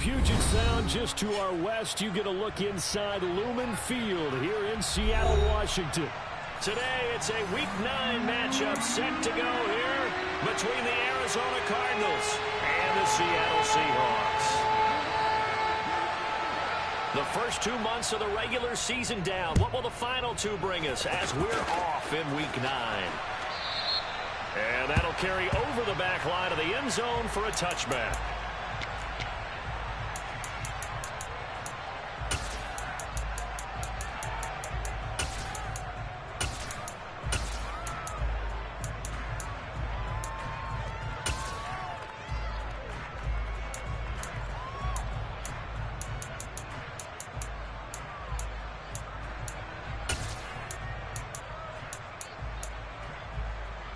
Puget Sound, just to our west, you get a look inside Lumen Field here in Seattle, Washington. Today, it's a Week 9 matchup set to go here between the Arizona Cardinals and the Seattle Seahawks. The first 2 months of the regular season down. What will the final 2 bring us as we're off in Week 9? And that'll carry over the back line of the end zone for a touchback.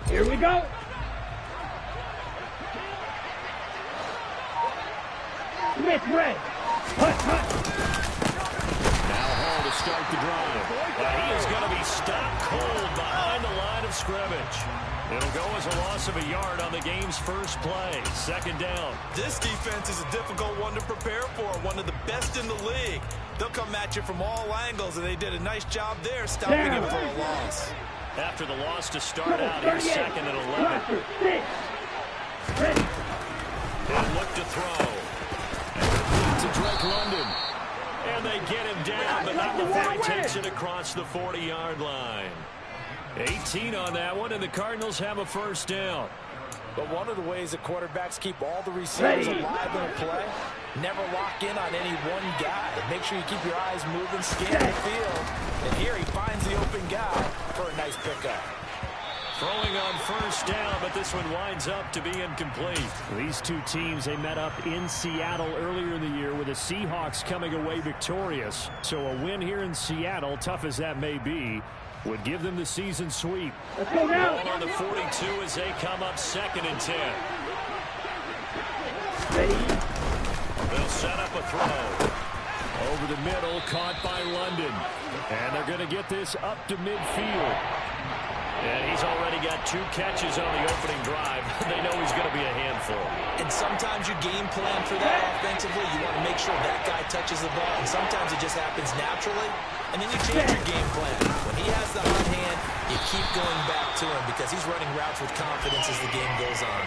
Here we go. Smith red. Hut, hut. Now Hall to start the drive. He is going to be stopped cold behind the line of scrimmage. It'll go as a loss of a yard on the game's first play. Second down. This defense is a difficult one to prepare for. One of the best in the league. They'll come at you from all angles, and they did a nice job there stopping him for a loss. After the loss to start out, here's second and 11. And look to throw. To Drake London. And they get him down, but not before he takes it across the 40-yard line. 18 on that one, and the Cardinals have a first down. But one of the ways that quarterbacks keep all the receivers alive in a play, never lock in on any one guy. Make sure you keep your eyes moving, scan the field. And here he finds the open guy for a nice pickup. Throwing on first down, but this one winds up to be incomplete. These two teams, they met up in Seattle earlier in the year with the Seahawks coming away victorious. So a win here in Seattle, tough as that may be, would give them the season sweep. Let's go now. Ball on the 42 as they come up 2nd and 10. They'll set up a throw. Over the middle, caught by London. And they're going to get this up to midfield. And he's already got 2 catches on the opening drive. They know he's going to be a handful. And sometimes you game plan for that offensively. You want to make sure that guy touches the ball. And sometimes it just happens naturally. And then you change your game plan. When he has the hot hand, you keep going back to him because he's running routes with confidence as the game goes on.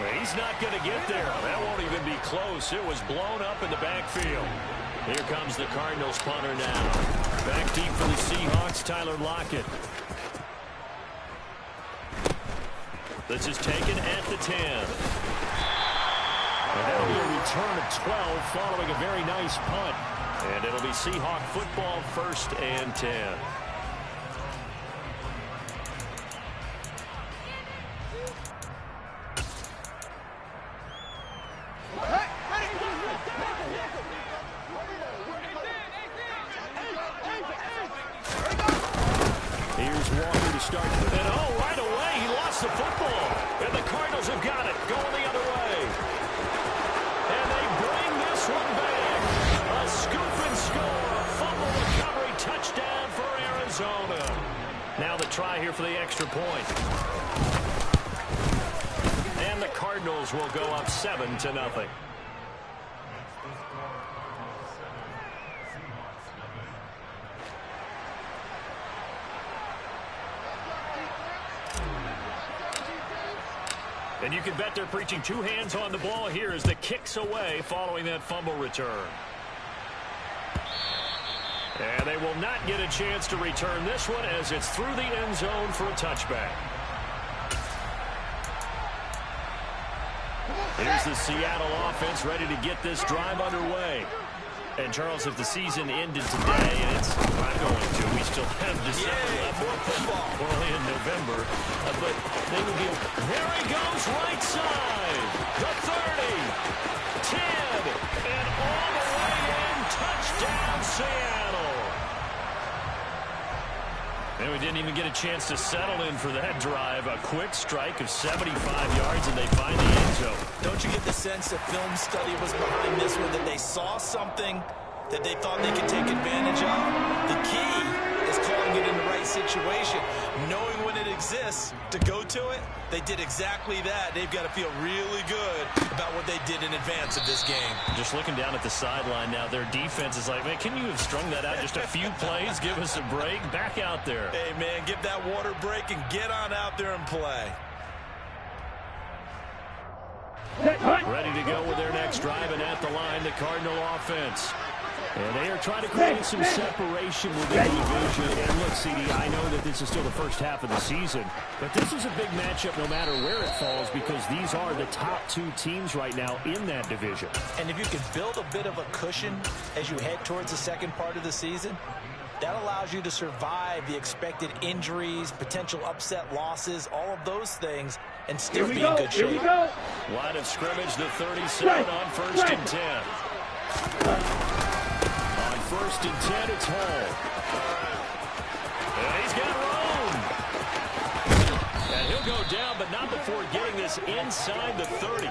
Well, he's not going to get there. That won't even be close. It was blown up in the backfield. Here comes the Cardinals punter now. Back deep for the Seahawks, Tyler Lockett. This is taken at the 10. And that'll be a return of 12 following a very nice punt. And it'll be Seahawk football, 1st and 10. Here's Walker to start. And right away, he lost the football. And the Cardinals have got it, going the other way. And they bring this one back. A scoop and score. A fumble recovery touchdown for Arizona. Now the try here for the extra point. And the Cardinals will go up 7-0. And you can bet they're preaching 2 hands on the ball here as the kick's away following that fumble return. And they will not get a chance to return this one as it's through the end zone for a touchback. Here's the Seattle offense ready to get this drive underway. And, Charles, if the season ended today, and it's not going to, we still have December left. More football. We're only in November. But they would be, there he goes, right side. The 30, 10, and all the way in. Touchdown, Seattle. And we didn't even get a chance to settle in for that drive. A quick strike of 75 yards, and they find the end zone. Don't you get the sense that film study was behind this one, that they saw something that they thought they could take advantage of? The key is calling it in the right situation. Knowing when it exists to go to it, they did exactly that. They've got to feel really good about what they did in advance of this game. Just looking down at the sideline now, their defense is like, man, can you have strung that out just a few plays? Give us a break. Back out there. Hey, man, give that water break and get on out there and play. Ready to go with their next drive, and at the line, the Cardinal offense. And they are trying to create some separation within the division. And look, CD, I know that this is still the first half of the season, but this is a big matchup no matter where it falls because these are the top two teams right now in that division. And if you can build a bit of a cushion as you head towards the second part of the season, that allows you to survive the expected injuries, potential upset losses, all of those things, and still be in good shape. Line of scrimmage, the 37 on 1st and 10. On 1st and 10, it's Hall. And he's got room. And he'll go down, but not before getting this inside the 30.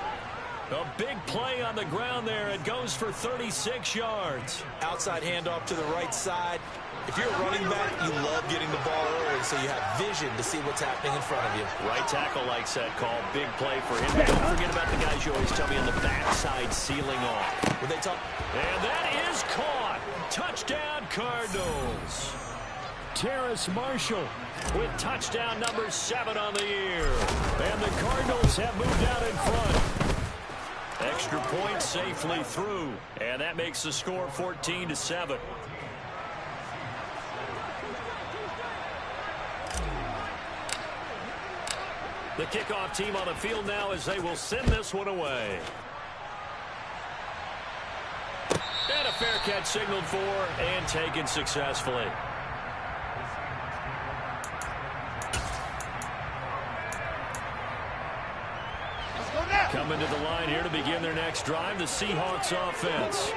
A big play on the ground there. It goes for 36 yards. Outside handoff to the right side. If you're a running back, you love getting the ball early so you have vision to see what's happening in front of you. Right tackle likes that call. Big play for him. Don't forget about the guys you always tell me on the backside sealing off. When they talk, and that is caught. Touchdown, Cardinals. Terrace Marshall with touchdown number 7 on the year. And the Cardinals have moved out in front. Extra point safely through. And that makes the score 14-7. The kickoff team on the field now as they will send this one away. And a fair catch signaled for and taken successfully. Coming to the line here to begin their next drive, the Seahawks offense.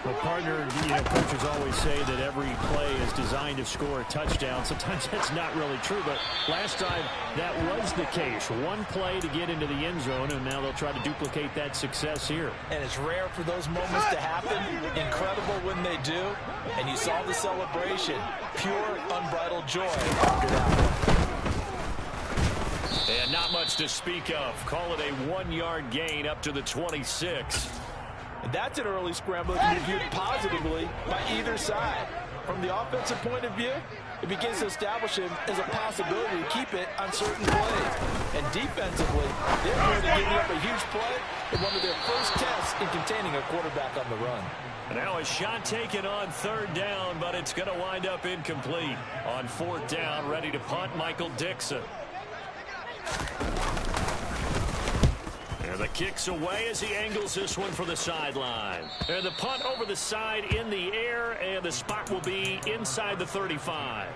Well, partner, coaches always say that every play is designed to score a touchdown. Sometimes that's not really true, but last drive that was the case. One play to get into the end zone, and now they'll try to duplicate that success here. And it's rare for those moments to happen. Incredible when they do. And you saw the celebration. Pure, unbridled joy after that one. And not much to speak of. Call it a 1-yard gain up to the 26. And that's an early scramble that can be viewed positively by either side. From the offensive point of view, it begins to establish him as a possibility to keep it on certain plays. And defensively, they're going to give up a huge play in one of their first tests in containing a quarterback on the run. And now a shot taken on 3rd down, but it's going to wind up incomplete. On 4th down, ready to punt, Michael Dixon. And the kick's away as he angles this one for the sideline. And the punt over the side in the air, and the spot will be inside the 35.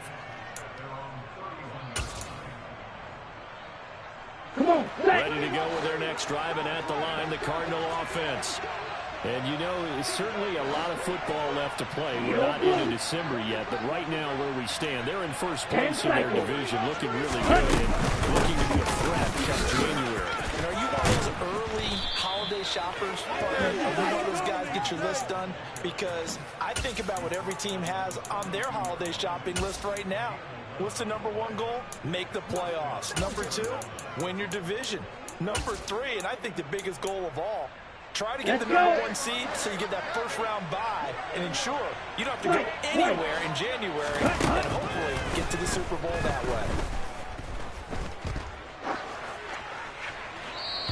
Come on, ready to go with their next drive, and at the line, the Cardinal offense. And you know, it's certainly a lot of football left to play. We're not into December yet, but right now where we stand, they're in first place in their division, looking really good and looking to be a threat come January. And are you one of those early holiday shoppers? Are you one of those guys get your list done? Because I think about what every team has on their holiday shopping list right now. What's the #1 goal? Make the playoffs. #2, win your division. #3, and I think the biggest goal of all, try to get the #1 seed so you get that first-round bye and ensure you don't have to go anywhere in January and hopefully get to the Super Bowl that way.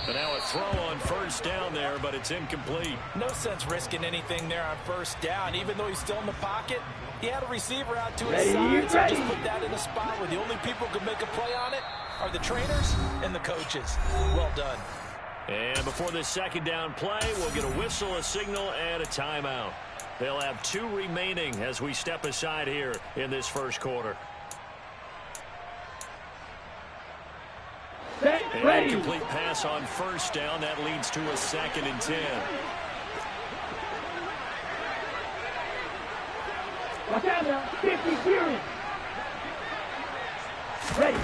But now a throw on 1st down there, but it's incomplete. No sense risking anything there on 1st down. Even though he's still in the pocket, he had a receiver out to his side, so just put that in a spot where the only people who can make a play on it are the trainers and the coaches. Well done. And before this 2nd down play, we'll get a whistle, a signal, and a timeout. They'll have 2 remaining as we step aside here in this 1st quarter. An incomplete pass on 1st down. That leads to a 2nd and 10. Watch out now. 50 period. Ready.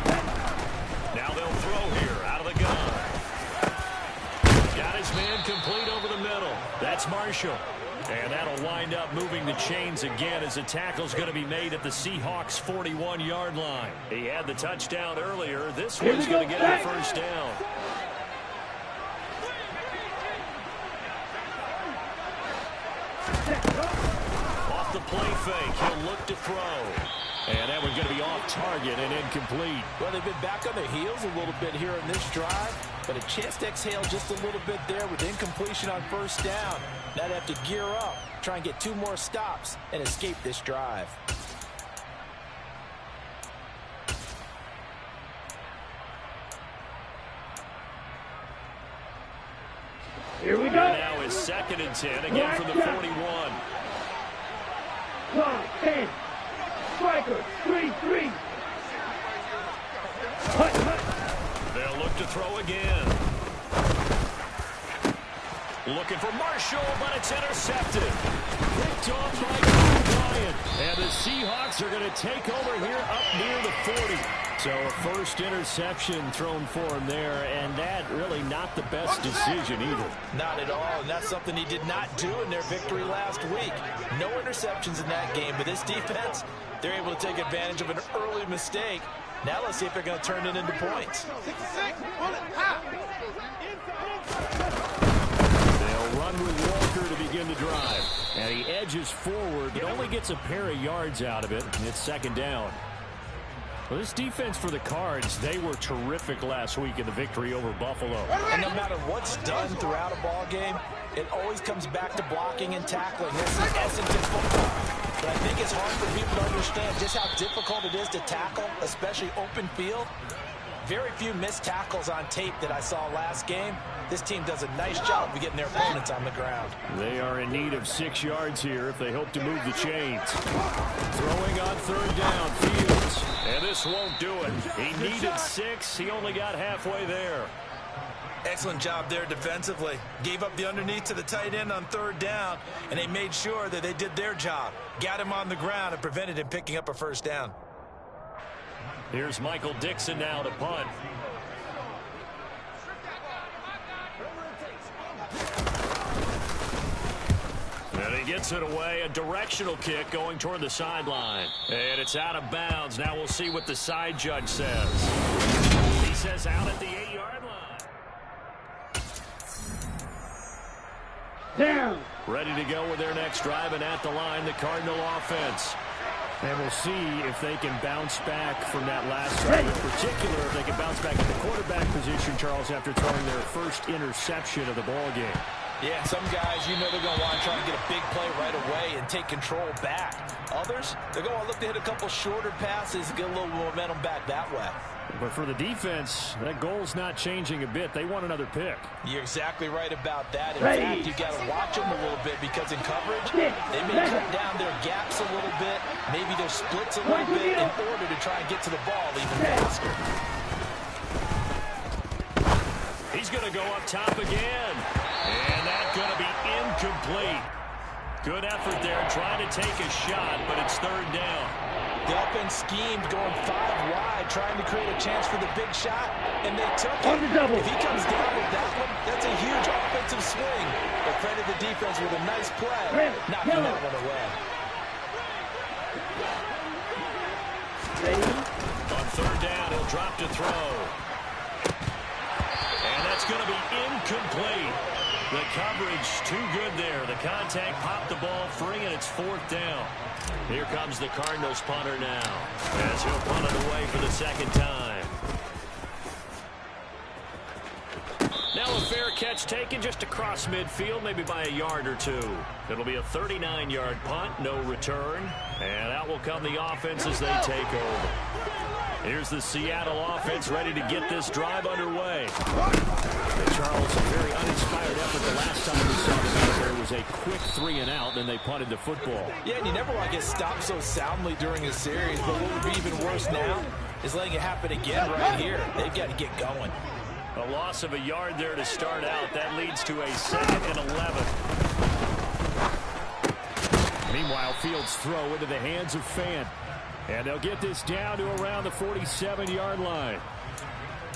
Now they'll throw here out of the gun. Got his man complete over the middle. That's Marshall. And that'll wind up moving the chains again as the tackle's going to be made at the Seahawks' 41-yard line. He had the touchdown earlier. This one's going to get him the first down. Off the play fake, he'll look to throw. And that one's going to be off target and incomplete. Well, they've been back on their heels a little bit here in this drive, but a chance to exhale just a little bit there with incompletion on first down. Now they have to gear up, try and get 2 more stops, and escape this drive. Here we go. Now is 2nd and 10, again from the 41. 10. Striker, 3-3. Hut, hut. They'll look to throw again. Looking for Marshall, but it's intercepted. Picked off by Bryant. And the Seahawks are going to take over here up near the 40. So a first interception thrown for him there, and that really not the best decision either. Not at all, and that's something he did not do in their victory last week. No interceptions in that game, but this defense, they're able to take advantage of an early mistake. Now let's see if they're going to turn it into points. They'll run with Walker to begin the drive. And he edges forward, but only gets a pair of yards out of it, and it's 2nd down. Well, this defense for the Cards, they were terrific last week in the victory over Buffalo. And no matter what's done throughout a ball game, it always comes back to blocking and tackling. This is essence of football. But I think it's hard for people to understand just how difficult it is to tackle, especially open field. Very few missed tackles on tape that I saw last game. This team does a nice job of getting their opponents on the ground. They are in need of 6 yards here if they hope to move the chains. Throwing on 3rd down, Fields. And this won't do it. He needed 6. He only got halfway there. Excellent job there defensively. Gave up the underneath to the tight end on 3rd down, and they made sure that they did their job. Got him on the ground and prevented him picking up a first down. Here's Michael Dixon now to punt. And he gets it away. A directional kick going toward the sideline. And it's out of bounds. Now we'll see what the side judge says. He says out at the 8-yard line. Down. Ready to go with their next drive, and at the line, the Cardinal offense. And we'll see if they can bounce back from that last drive. In particular, if they can bounce back at the quarterback position, Charles, after throwing their first interception of the ball game. Yeah, some guys, you know they're going to want to try and get a big play right away and take control back. Others, they're going to look to hit a couple shorter passes and get a little momentum back that way. But for the defense, that goal's not changing a bit. They want another pick. You're exactly right about that. In fact, you've got to watch them a little bit because in coverage, they may cut down their gaps a little bit, maybe their splits a little bit in order to try and get to the ball even faster. He's going to go up top again. And that's going to be incomplete. Good effort there, trying to take a shot, but it's 3rd down. The offense schemed going 5 wide, trying to create a chance for the big shot, and they took it. If he comes down with that one, that's a huge offensive swing. But credit the defense with a nice play, knocking that one away. On 3rd down, he'll drop to throw. And that's going to be incomplete. The coverage too good there. The contact popped the ball free, and it's 4th down. Here comes the Cardinals punter now, as he'll punt it away for the 2nd time. Now a fair catch taken just across midfield, maybe by a yard or 2. It'll be a 39-yard punt, no return. And out will come the offense as they take over. Here's the Seattle offense ready to get this drive underway. Charles, a very uninspired effort the last time we saw them. There was a quick 3-and-out, then they punted the football. Yeah, and you never want to get stopped so soundly during a series, but what would be even worse now is letting it happen again right here. They've got to get going. A loss of a yard there to start out. That leads to a 2nd and 11. Meanwhile, Fields' throw into the hands of Fant. And they'll get this down to around the 47-yard line.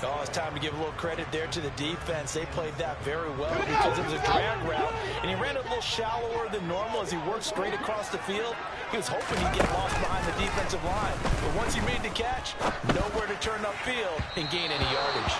Oh, it's time to give a little credit there to the defense. They played that very well because it was a drag route, and he ran a little shallower than normal as he worked straight across the field. He was hoping he'd get lost behind the defensive line, but once he made the catch, nowhere to turn upfield and gain any yardage.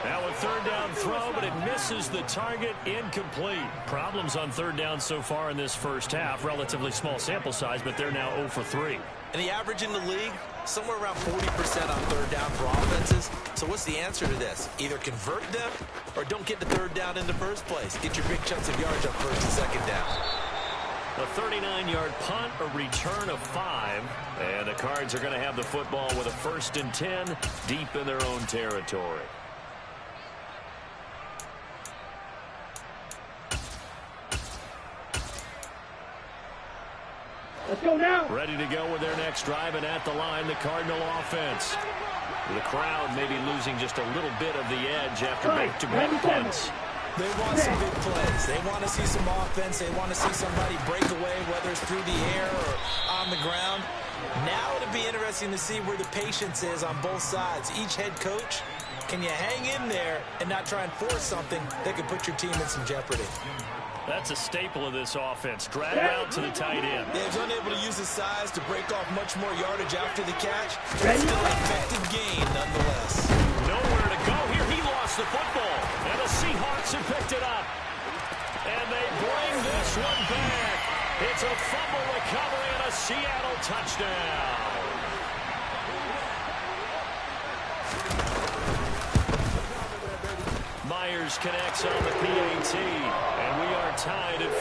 Now a third down throw, but it misses the target, incomplete. Problems on third down so far in this first half. Relatively small sample size, but they're now 0 for 3. And the average in the league, somewhere around 40% on third down for offenses. So what's the answer to this? Either convert them or don't get the third down in the first place. Get your big chunks of yards up first and second down. A 39-yard punt, a return of 5. And the Cards are going to have the football with a 1st and 10 deep in their own territory. Let's go now. Ready to go with their next drive, and at the line, the Cardinal offense. The crowd maybe losing just a little bit of the edge after back-to-back punts. They want some big plays. They want to see some offense. They want to see somebody break away, whether it's through the air or on the ground. Now it'll be interesting to see where the patience is on both sides. Each head coach, can you hang in there and not try and force something that could put your team in some jeopardy? That's a staple of this offense. Drag out to the tight end. Yeah, he's unable to use his size to break off much more yardage after the catch. Still an effective gain nonetheless. Nowhere to go here. He lost the football. And the Seahawks have picked it up. And they bring this one back. It's a fumble recovery and a Seattle touchdown. Myers connects on the PAT, and we are tied at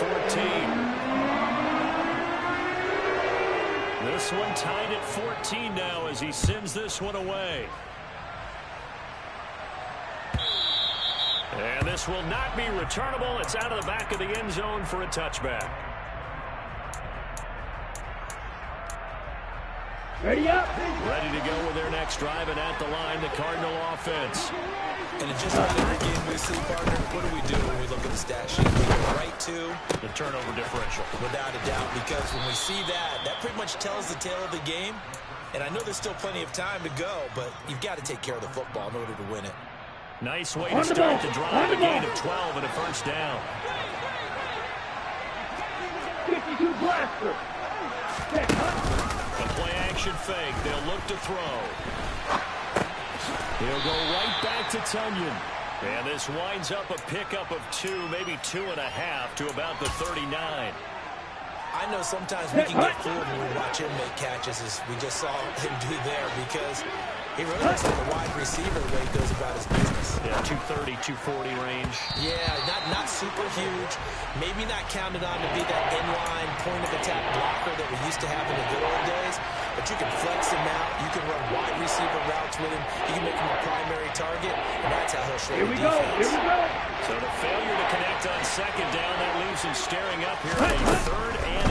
14. This one tied at 14 now as he sends this one away. And this will not be returnable. It's out of the back of the end zone for a touchback. Ready up. Ready to go with their next drive, and at the line, the Cardinal offense. And it's just like every game we see, partner, what do when we look at the stat sheet? We go right to The turnover differential. without a doubt, because when we see that, that pretty much tells the tale of the game. And I know there's still plenty of time to go, but you've got to take care of the football in order to win it. Nice way to start the drive. A gain of 12 and a first down. 52 blaster. The play action fake. They'll look to throw. He'll go right back to Tunyon. And this winds up a pickup of 2, maybe 2.5 to about the 39. I know sometimes we can get fooled when we watch him make catches, as we just saw him do there, because he really looks like a wide receiver the way he goes about his business. Yeah, 230, 240 range. Yeah, not super huge. Maybe not counted on to be that inline point-of-attack blocker that we used to have in the good old days. But you can flex him out. You can run wide receiver routes with him. You can make him a primary target, and that's how he'll show the defense. Here we go. So the failure to connect on second down, that leaves him staring up here at a 3rd and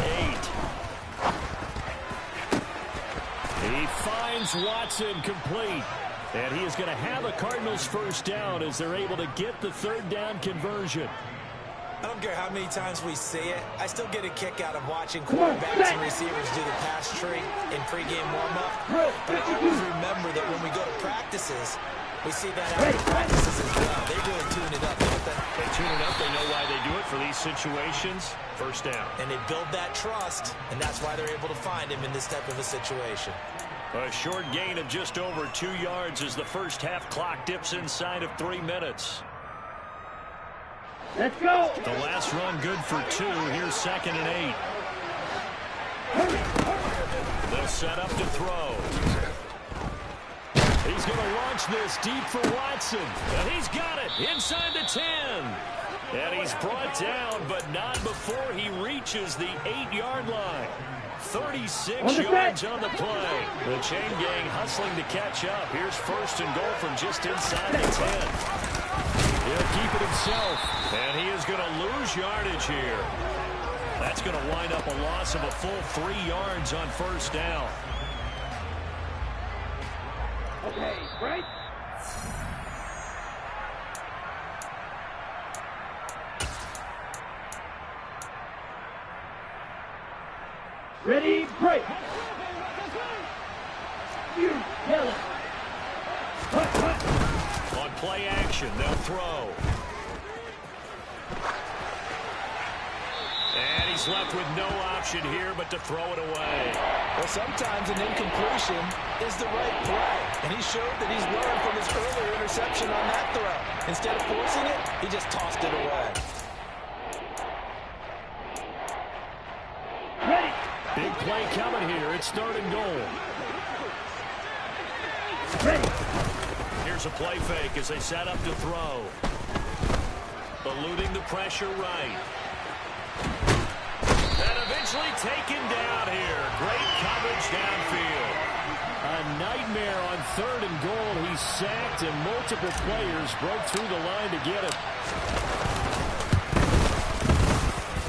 8. He finds Watson complete. And he is going to have a Cardinals first down as they're able to get the 3rd down conversion. I don't care how many times we see it. I still get a kick out of watching quarterbacks and receivers do the pass tree in pregame warm-up. But I always remember that when we go to practices, we see that after practices as well. They really tune it up, don't they? They tune it up. They know why they do it for these situations. First down. And they build that trust, and that's why they're able to find him in this type of a situation. A short gain of just over 2 yards as the first half clock dips inside of 3 minutes. Let's go. The last run good for 2. Here's 2nd and 8. They'll set up to throw. He's going to launch this deep for Watson. And he's got it inside the 10. And he's brought down, but not before he reaches the 8-yard line. 36 yards on the play. The chain gang hustling to catch up. Here's 1st and goal from just inside the 10. He'll keep it himself, and he is going to lose yardage here. That's going to wind up a loss of a full 3 yards on first down. Okay, right. Ready, break. You yellow. Hut, hut. play action. They'll throw. And he's left with no option here but to throw it away. Well, sometimes an incompletion is the right play. And he showed that he's learned from his earlier interception on that throw. Instead of forcing it, he just tossed it away. Ready. Big play coming here. It's 3rd and goal. Ready. Here's a play fake as they set up to throw. Eluding the pressure right. And eventually taken down here. Great coverage downfield. A nightmare on 3rd and goal. He's sacked and multiple players broke through the line to get him.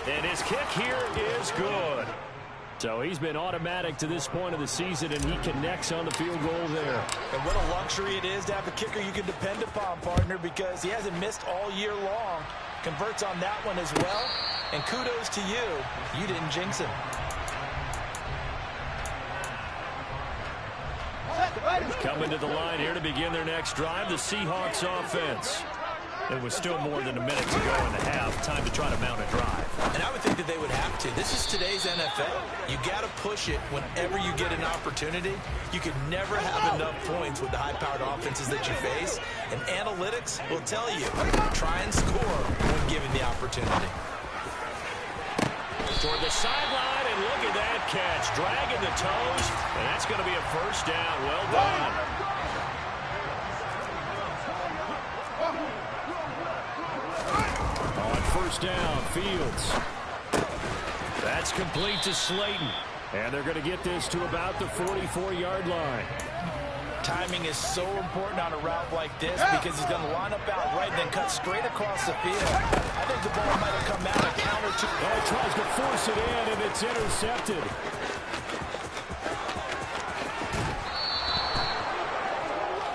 And his kick here is good. So he's been automatic to this point of the season, and he connects on the field goal there. And what a luxury it is to have a kicker you can depend upon, partner, because he hasn't missed all year long. Converts on that one as well. And kudos to you. You didn't jinx him. Coming to the line here to begin their next drive, the Seahawks offense. It was still more than a minute to go in the half. Time to try to mount a drive. And I would think that they would have to. This is today's NFL. You got to push it whenever you get an opportunity. You can never have enough points with the high-powered offenses that you face. And analytics will tell you, try and score when given the opportunity. Toward the sideline, and look at that catch. Dragging the toes, and that's going to be a first down. Well done. On first down, Fields. That's complete to Slayton. And they're going to get this to about the 44-yard line. Timing is so important on a route like this because he's going to line up out right and then cut straight across the field. I think the ball might have come out a counter to. Oh, he tries to force it in, and it's intercepted.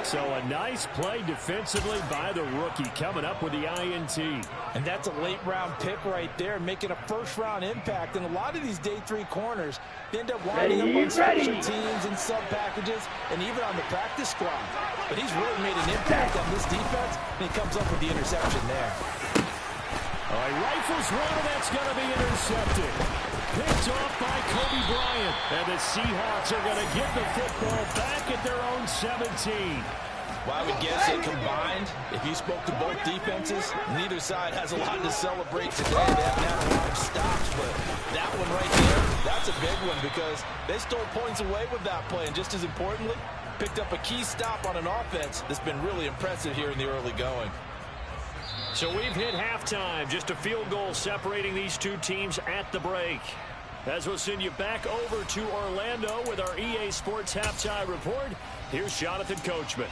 So a nice play defensively by the rookie, coming up with the INT. And that's a late-round pick right there, making a first-round impact. And a lot of these day 3 corners, they end up winding up on special teams and sub-packages and even on the practice squad. But he's really made an impact on this defense, and he comes up with the interception there. He rifles one, and that's going to be intercepted. Picked off by Kobe Bryant. And the Seahawks are going to get the football back at their own 17. Well, I would guess that combined, if you spoke to both defenses, neither side has a lot to celebrate today. They haven't had a lot of stops, but that one right there, that's a big one because they stole points away with that play. And just as importantly, picked up a key stop on an offense that's been really impressive here in the early going. So we've hit halftime. Just a field goal separating these two teams at the break. As we'll send you back over to Orlando with our EA Sports Halftime Report, here's Jonathan Coachman.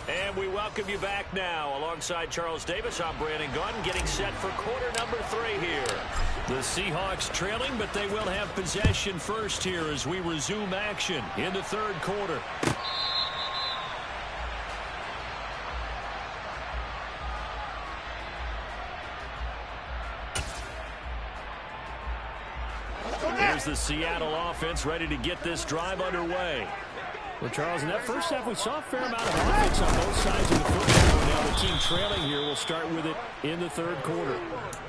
And we welcome you back now. Alongside Charles Davis, I'm Brandon Gunn, getting set for quarter number 3 here. The Seahawks trailing, but they will have possession first here as we resume action in the 3rd quarter. Here's the Seattle offense ready to get this drive underway. Well, Charles, in that first half, we saw a fair amount of offense on both sides of the football. Now the team trailing here will start with it in the 3rd quarter.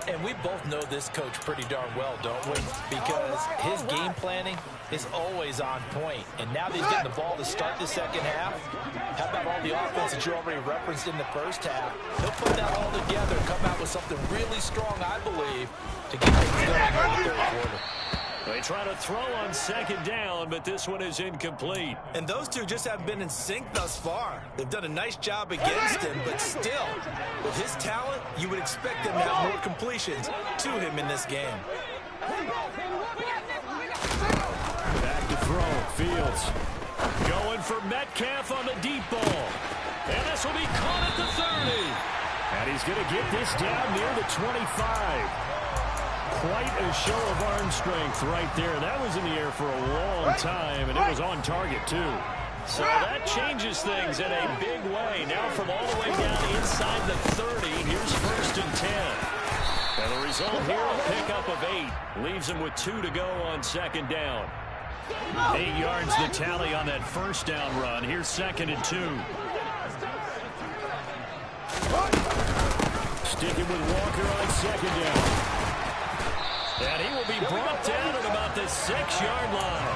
And we both know this coach pretty darn well, don't we? Because his game planning is always on point. And now that he's getting the ball to start the 2nd half, how about all the offense that you already referenced in the 1st half? He'll put that all together and come out with something really strong, I believe, to get things going in the 3rd quarter. They try to throw on 2nd down, but this one is incomplete. And those two just haven't been in sync thus far. They've done a nice job against him, but still, with his talent, you would expect them to have more completions to him in this game. Back to throw. Fields going for Metcalf on the deep ball. And this will be caught at the 30. And he's going to get this down near the 25. Quite a show of arm strength right there. That was in the air for a long time, and it was on target, too. So that changes things in a big way. Now from all the way down inside the 30, here's 1st and 10. And the result here, a pickup of 8. Leaves him with 2 to go on second down. 8 yards the tally on that first down run. Here's 2nd and 2. Sticking with Walker on second down. And he will be brought down at about the 6-yard line.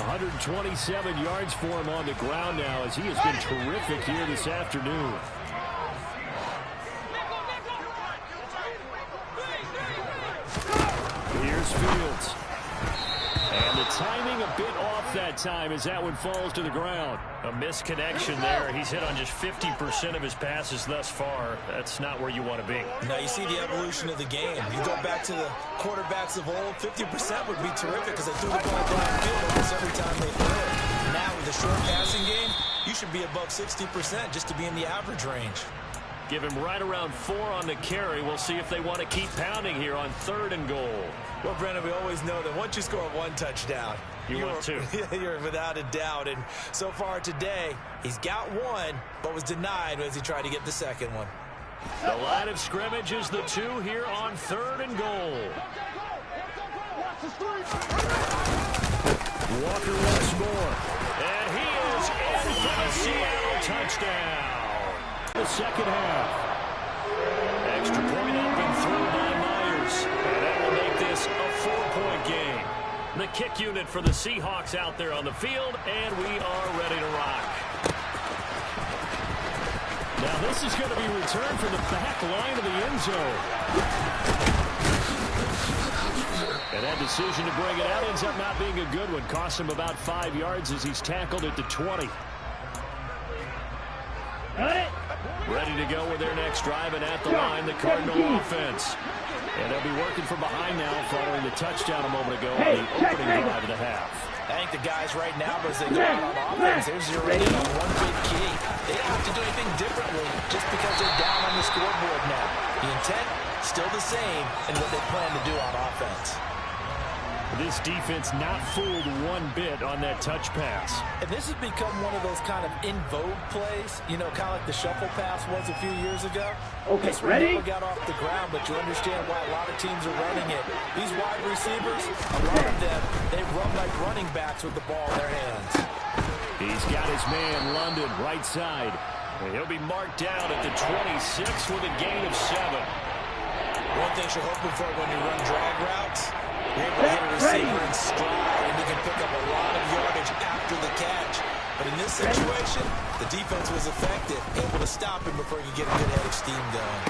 127 yards for him on the ground now as he has been terrific here this afternoon. Here's Fields. And the timing a bit off that time as that one falls to the ground. A misconnection there. He's hit on just 50% of his passes thus far. That's not where you want to be. Now you see the evolution of the game. You go back to the quarterbacks of old, 50% would be terrific because they threw the ball downfield almost every time they threw it. Now with the short passing game, you should be above 60% just to be in the average range. Give him right around 4 on the carry. We'll see if they want to keep pounding here on 3rd and goal. Well, Brennan, we always know that once you score 1 touchdown, you want 2. You're without a doubt. And so far today, he's got 1, but was denied as he tried to get the second one. The line of scrimmage is the 2 here on 3rd and goal. Walker once more. And he is in for the Seattle touchdown. The second half. Extra point up and through by Myers. And that will make this a 4-point game. The kick unit for the Seahawks out there on the field, and we are ready to rock. Now this is going to be returned from the back line of the end zone. And that decision to bring it out ends up not being a good one. Costs him about 5 yards as he's tackled at the 20. Got it. Ready to go with their next drive, and at the line, the Cardinal offense. And they'll be working from behind now following the touchdown a moment ago on the opening drive of the half. I think the guys right now, as they go out on offense, they're zeroing in on one big key. They don't have to do anything differently just because they're down on the scoreboard now. The intent, still the same in what they plan to do on offense. This defense not fooled one bit on that touch pass. And this has become one of those kind of in vogue plays, you know, kind of like the shuffle pass was a few years ago. Okay, this ready? Never got off the ground, but you understand why a lot of teams are running it. These wide receivers, a lot of them, they run like running backs with the ball in their hands. He's got his man, London, right side. And he'll be marked down at the 26 with a gain of 7. One thing you're hoping for when you run drag routes, you're able to hit a receiver in stride, and you can pick up a lot of yardage after the catch. But in this situation, the defense was effective, able to stop him before he could get a good head of steam going.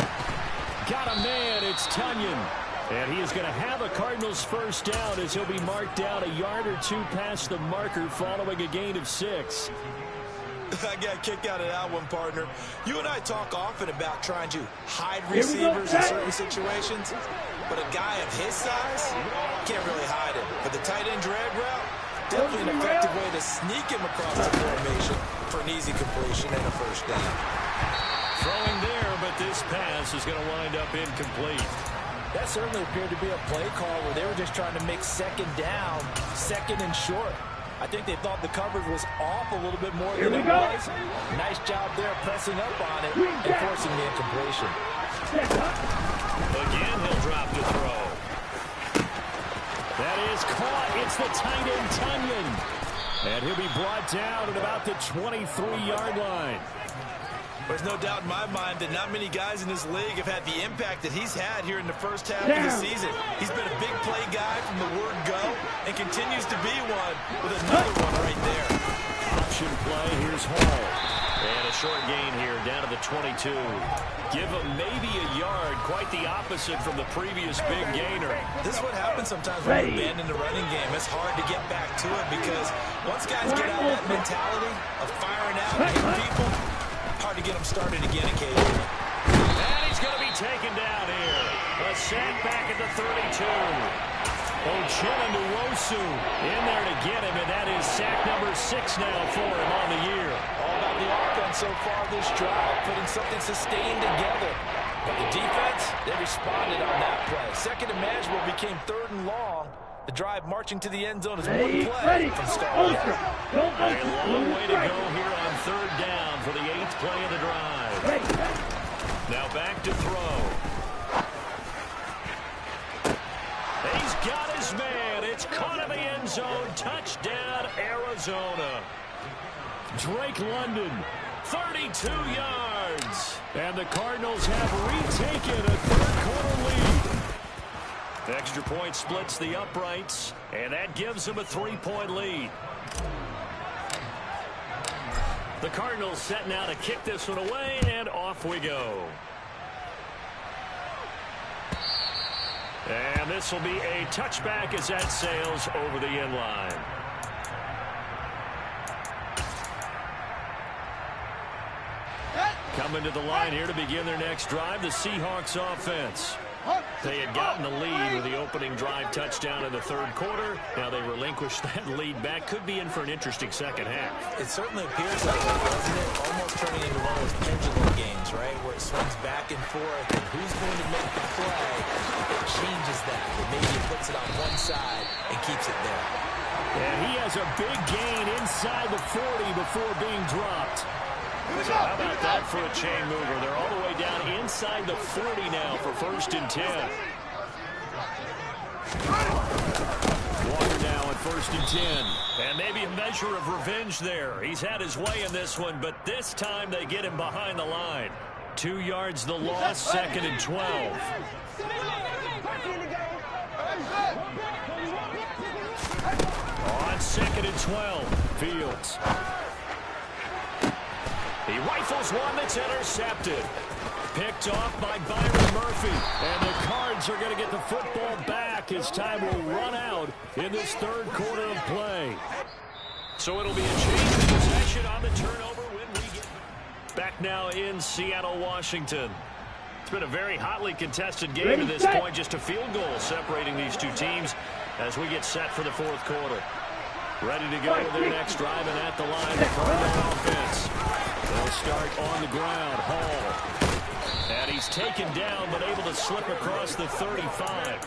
Got a man, it's Tunyon. And he is going to have a Cardinals first down as he'll be marked down a yard or 2 past the marker following a gain of 6. I got a kick out of that one, partner. You and I talk often about trying to hide receivers in certain situations, but a guy of his size can't really hide it. But the tight end drag route, definitely an effective way to sneak him across the formation for an easy completion and a first down. Throwing there, but this pass is going to wind up incomplete. That certainly appeared to be a play call where they were just trying to make second down, second and short. I think they thought the coverage was off a little bit more than it was. Nice job there pressing up on it and forcing the incompletion. Again, he'll drop to throw. That is caught. It's the tight end, Tunyon. And he'll be brought down at about the 23-yard line. There's no doubt in my mind that not many guys in this league have had the impact that he's had here in the first half of the season. He's been a big play guy from the word go and continues to be one with another one right there. Option play. Here's Hall. And a short gain here down to the 22. Give him maybe a yard. Quite the opposite from the previous big gainer. This is what happens sometimes when you abandon the running game. It's hard to get back to it because once guys get out of that mentality of firing out and hitting people, hard to get him started again occasionally. And he's going to be taken down here. A sack back at the 32. Uchenna Nwosu in there to get him, and that is sack number 6 now for him on the year. All about the offense so far this drive, putting something sustained together. But the defense, they responded on that play. Second and manageable became 3rd and long. The drive marching to the end zone is one play from start. A long way to go here on 3rd down for the 8th play of the drive. Now back to throw. his man. It's caught in the end zone. Touchdown, Arizona. Drake London, 32 yards. And the Cardinals have retaken a third-quarter lead. The extra point splits the uprights, and that gives them a 3-point lead. The Cardinals set now to kick this one away, and off we go. And this will be a touchback as that sails over the end line. Coming to the line here to begin their next drive, the Seahawks offense. They had gotten the lead with the opening drive touchdown in the third quarter. Now they relinquished that lead back. Could be in for an interesting second half. It certainly appears that way, doesn't it? Almost turning into one of those pendulum games, right, where it swings back and forth, and who's going to make the play? It changes that. Or maybe it puts it on one side and keeps it there. And he has a big gain inside the 40 before being dropped. So how about that for a chain mover? They're all the way down inside the 40 now for 1st and 10. Walker now at 1st and 10. And maybe a measure of revenge there. He's had his way in this one, but this time they get him behind the line. 2 yards the loss, 2nd and 12. On 2nd and 12, Fields. He rifles one that's intercepted. Picked off by Byron Murphy. And the Cards are going to get the football back as time will run out in this third quarter of play. So it'll be a change of possession on the turnover when we get back now in Seattle, Washington. It's been a very hotly contested game to this point. Just a field goal separating these two teams as we get set for the fourth quarter. Ready to go with their next drive, and at the line, the Cardinal offense. They'll start on the ground. Hall. And he's taken down, but able to slip across the 35.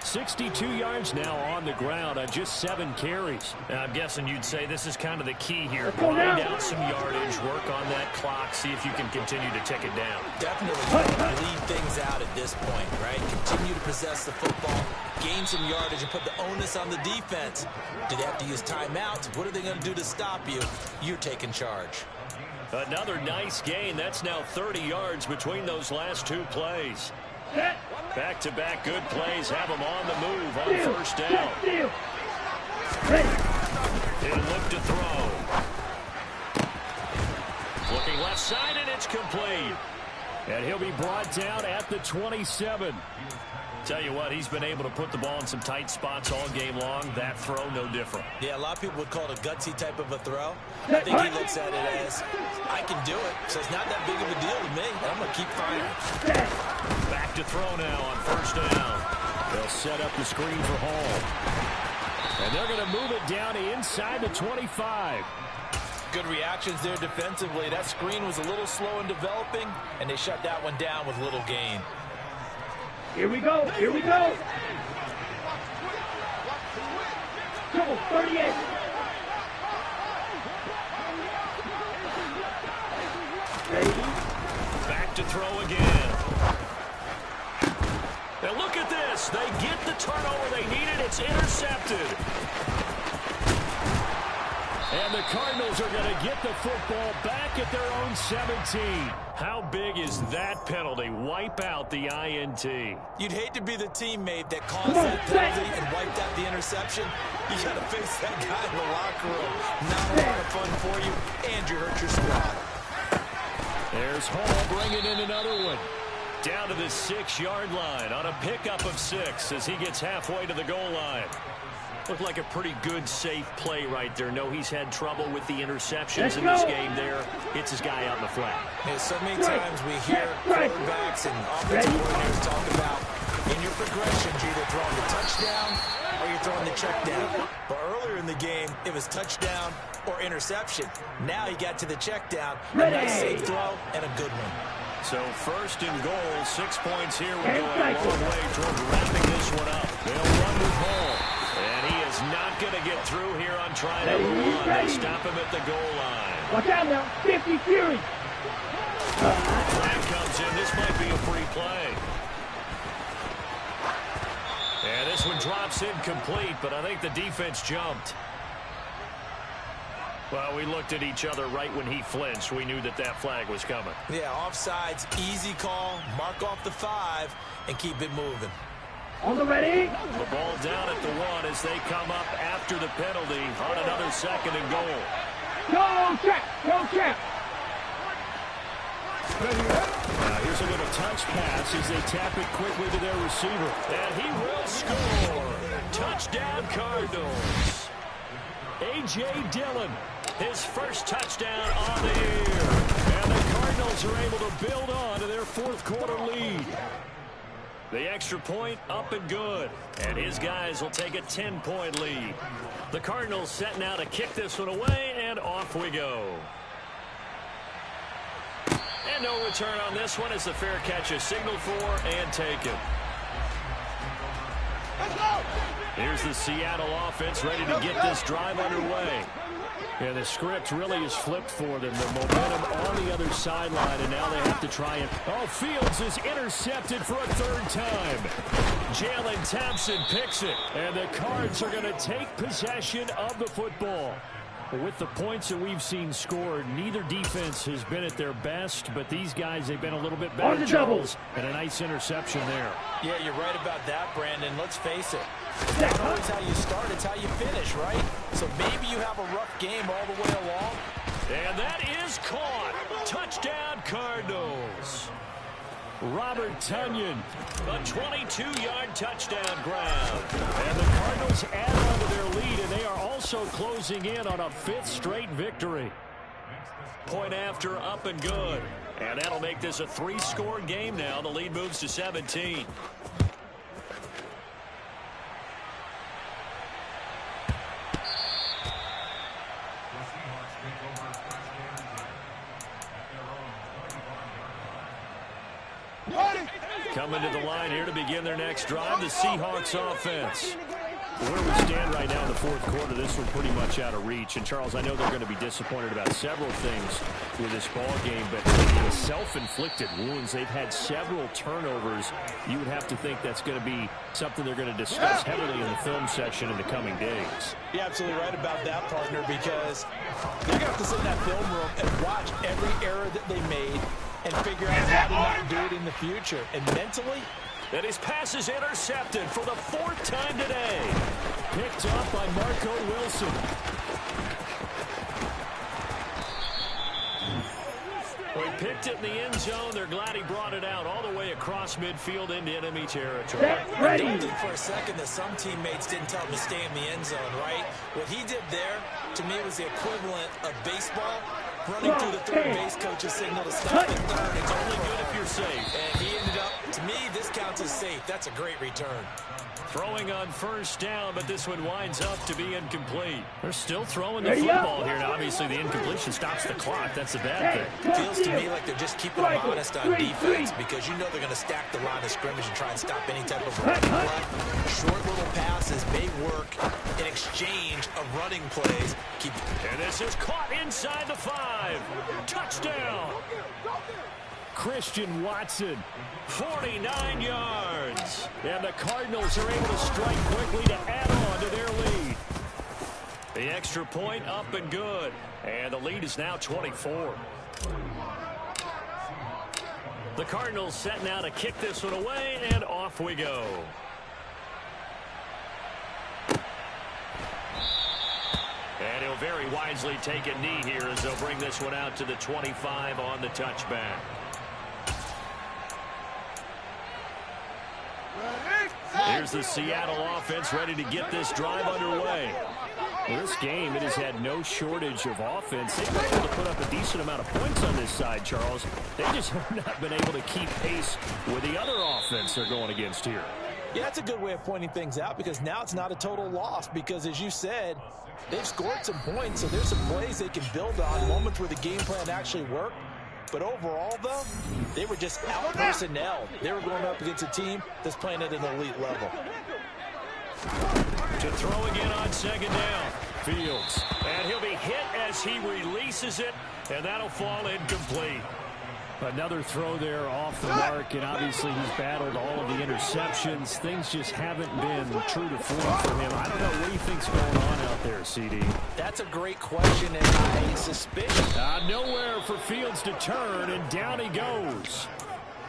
62 yards now on the ground on just 7 carries. Now, I'm guessing you'd say this is kind of the key here. Grind out some yardage, work on that clock, see if you can continue to tick it down. Definitely lead things out at this point, right? Continue to possess the football, gain some yardage, and put the onus on the defense. Do they have to use timeouts? What are they going to do to stop you? You're taking charge. Another nice gain. That's now 30 yards between those last 2 plays. Back-to-back good plays have him on the move on first down. He'll look to throw. Looking left side, and it's complete. And he'll be brought down at the 27. Tell you what, he's been able to put the ball in some tight spots all game long. That throw, no different. Yeah, a lot of people would call it a gutsy type of a throw. I think he looks at it as, I can do it, so it's not that big of a deal to me, and I'm going to keep firing. Back to throw now on first down. They'll set up the screen for Hall. And they're going to move it down inside the 25. Good reactions there defensively. That screen was a little slow in developing, and they shut that one down with little gain. Here we go. Here we go. Double 38. Ready? Back to throw again. Now look at this. They get the turnover they needed. It's intercepted. And the Cardinals are going to get the football back at their own 17. How big is that penalty? Wipe out the INT. You'd hate to be the teammate that caused that penalty and wiped out the interception. You got to face that guy in the locker room. Not a lot of fun for you, and you hurt your squad. There's Hall bringing in another one. Down to the 6-yard line on a pickup of 6 as he gets halfway to the goal line. Looked like a pretty good, safe play right there. No, he's had trouble with the interceptions in this game there. Hits his guy out in the flat. Yeah, so many times we hear quarterbacks and offensive coordinators talk about in your progressions, you're either throwing the touchdown or you're throwing the check down. But earlier in the game, it was touchdown or interception. Now he got to the check down, a nice safe throw, and a good one. So first and goal, 6 points here. We go a long way toward wrapping this one up. They'll run with Hall. And he is not going to get through here on try number 1. They stop him at the goal line. Watch out now. 50 Fury. Flag comes in. This might be a free play. And this this one drops incomplete, but I think the defense jumped. Well, we looked at each other right when he flinched. We knew that that flag was coming. Yeah, offsides, easy call. Mark off the 5 and keep it moving. On the ready. The ball down at the 1 as they come up after the penalty on another 2nd and goal. Go, check. Go, check. Now here's a little touch pass as they tap it quickly to their receiver. And he will score. Touchdown, Cardinals. A.J. Dillon, his first touchdown on the year. And the Cardinals are able to build on to their 4th quarter lead. The extra point up and good. And his guys will take a 10-point lead. The Cardinals setting out to kick this one away, and off we go. And no return on this one as the fair catch is signaled for and taken. Here's the Seattle offense ready to get this drive underway. And the script really is flipped for them. The momentum on the other sideline, and now they have to try and... Oh, Fields is intercepted for a 3rd time. Jalen Thompson picks it, and the Cards are going to take possession of the football. With the points that we've seen scored, neither defense has been at their best, but these guys, they've been a little bit better, Charles, and a nice interception there. Yeah, you're right about that, Brandon. Let's face it. It's not always how you start, it's how you finish, right? So maybe you have a rough game all the way along. And that is caught. Touchdown, Cardinals. Robert Tonyan, a 22-yard touchdown grab. And the Cardinals add on to their lead, and they are also closing in on a 5th straight victory. Point after, up and good. And that'll make this a 3-score game now. The lead moves to 17. Coming to the line here to begin their next drive, the Seahawks offense. Where we stand right now in the 4th quarter, this one pretty much out of reach. And, Charles, I know they're going to be disappointed about several things with this ball game, but the self-inflicted wounds, they've had several turnovers. You would have to think that's going to be something they're going to discuss heavily in the film section in the coming days. You're absolutely right about that, partner, because they're going to have to sit in that film room and watch every error that they made and figure out how to not do it in the future. And mentally, and his pass is intercepted for the 4th time today. Picked up by Marco Wilson. We picked it in the end zone. They're glad he brought it out all the way across midfield into enemy territory. I don't think for a second that some teammates didn't tell him to stay in the end zone, right? What he did there, to me, was the equivalent of baseball running through the third base coach's signal to stop at third. It's only good if you're safe. And he ended up, to me, this counts as safe. That's a great return. Throwing on 1st down, but this one winds up to be incomplete. They're still throwing the football here. Now, obviously, the incompletion stops the clock. That's a bad thing. Feels to me like they're just keeping them honest on defense because you know they're going to stack the line of scrimmage and try and stop any type of running play. Short little passes may work in exchange of running plays. And this is caught inside the 5. Touchdown. Christian Watson, 49 yards. And the Cardinals are able to strike quickly to add on to their lead. The extra point up and good. And the lead is now 24. The Cardinals setting out to kick this one away, and off we go. And he'll very wisely take a knee here as they'll bring this one out to the 25 on the touchback. Here's the Seattle offense ready to get this drive underway. Well, this game, it has had no shortage of offense. They've been able to put up a decent amount of points on this side, Charles. They just have not been able to keep pace with the other offense they're going against here. Yeah, that's a good way of pointing things out because now it's not a total loss because, as you said, they've scored some points, so there's some plays they can build on, moments where the game plan actually worked. But overall, though, they were just out-personnel. They were going up against a team that's playing at an elite level. To throw again on 2nd down. Fields. And he'll be hit as he releases it, and that'll fall incomplete. Another throw there off the mark, and obviously he's battled all of the interceptions. Things just haven't been true to form for him. I don't know what he thinks going on out there, CD. That's a great question, and I suspect. Nowhere for Fields to turn, and down he goes.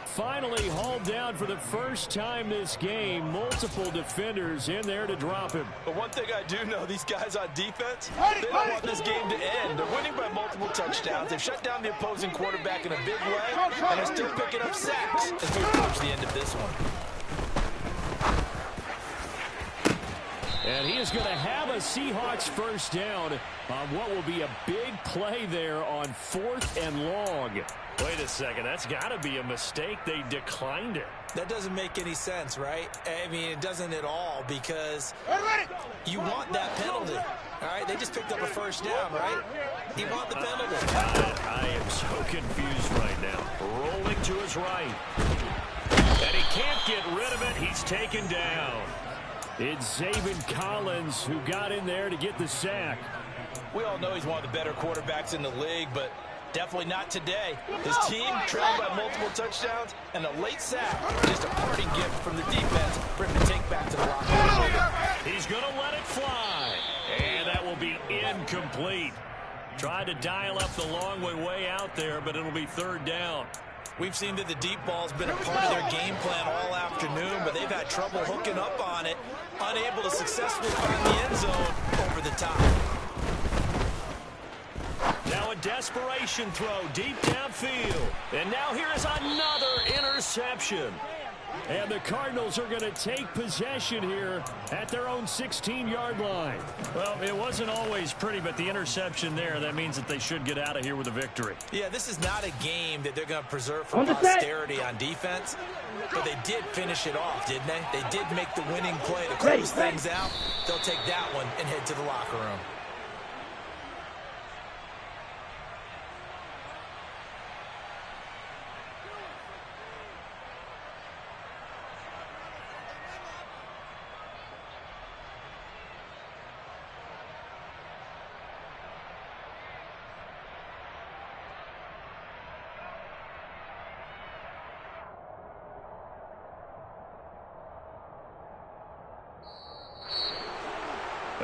Finally hauled down for the first time this game. Multiple defenders in there to drop him. But one thing I do know, these guys on defense, they don't want this game to end. They're winning by multiple touchdowns. They've shut down the opposing quarterback in a big way, and they're still picking up sacks as we approach the end of this one. And he is going to have a Seahawks first down on what will be a big play there on 4th and long. Wait a second, that's got to be a mistake. They declined it. That doesn't make any sense, right? I mean, it doesn't at all, because you want that penalty. All right, they just picked up a first down, right? You want the penalty. I am so confused right now. Rolling to his right. And he can't get rid of it. He's taken down. It's Zaven Collins who got in there to get the sack. We all know he's one of the better quarterbacks in the league, but definitely not today. His team trailed by multiple touchdowns, and a late sack, just a parting gift from the defense for him to take back to the locker room. He's going to let it fly, and that will be incomplete. Tried to dial up the long way out there, but it'll be 3rd down. We've seen that the deep ball's been a part of their game plan all afternoon, but they've had trouble hooking up on it, unable to successfully find the end zone over the top. Now a desperation throw deep downfield. And now here is another interception. And the Cardinals are going to take possession here at their own 16-yard line. Well, it wasn't always pretty, but the interception there, that means that they should get out of here with a victory. Yeah, this is not a game that they're going to preserve for posterity on defense, but they did finish it off, didn't they? They did make the winning play to close things out. They'll take that one and head to the locker room.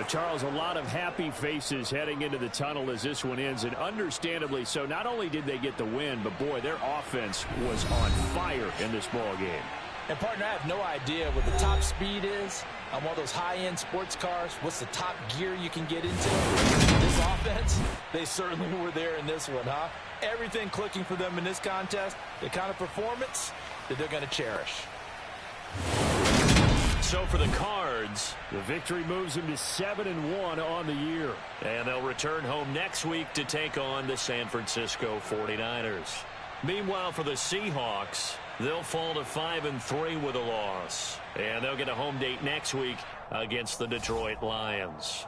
Charles, a lot of happy faces heading into the tunnel as this one ends, and understandably so. Not only did they get the win, but boy, their offense was on fire in this ball game. And partner, I have no idea what the top speed is on one of those high-end sports cars. What's the top gear you can get into? This offense, they certainly were there in this one, huh? Everything clicking for them in this contest, the kind of performance that they're going to cherish. So for the Cards, the victory moves them to 7-1 on the year. And they'll return home next week to take on the San Francisco 49ers. Meanwhile, for the Seahawks, they'll fall to 5-3 with a loss. And they'll get a home date next week against the Detroit Lions.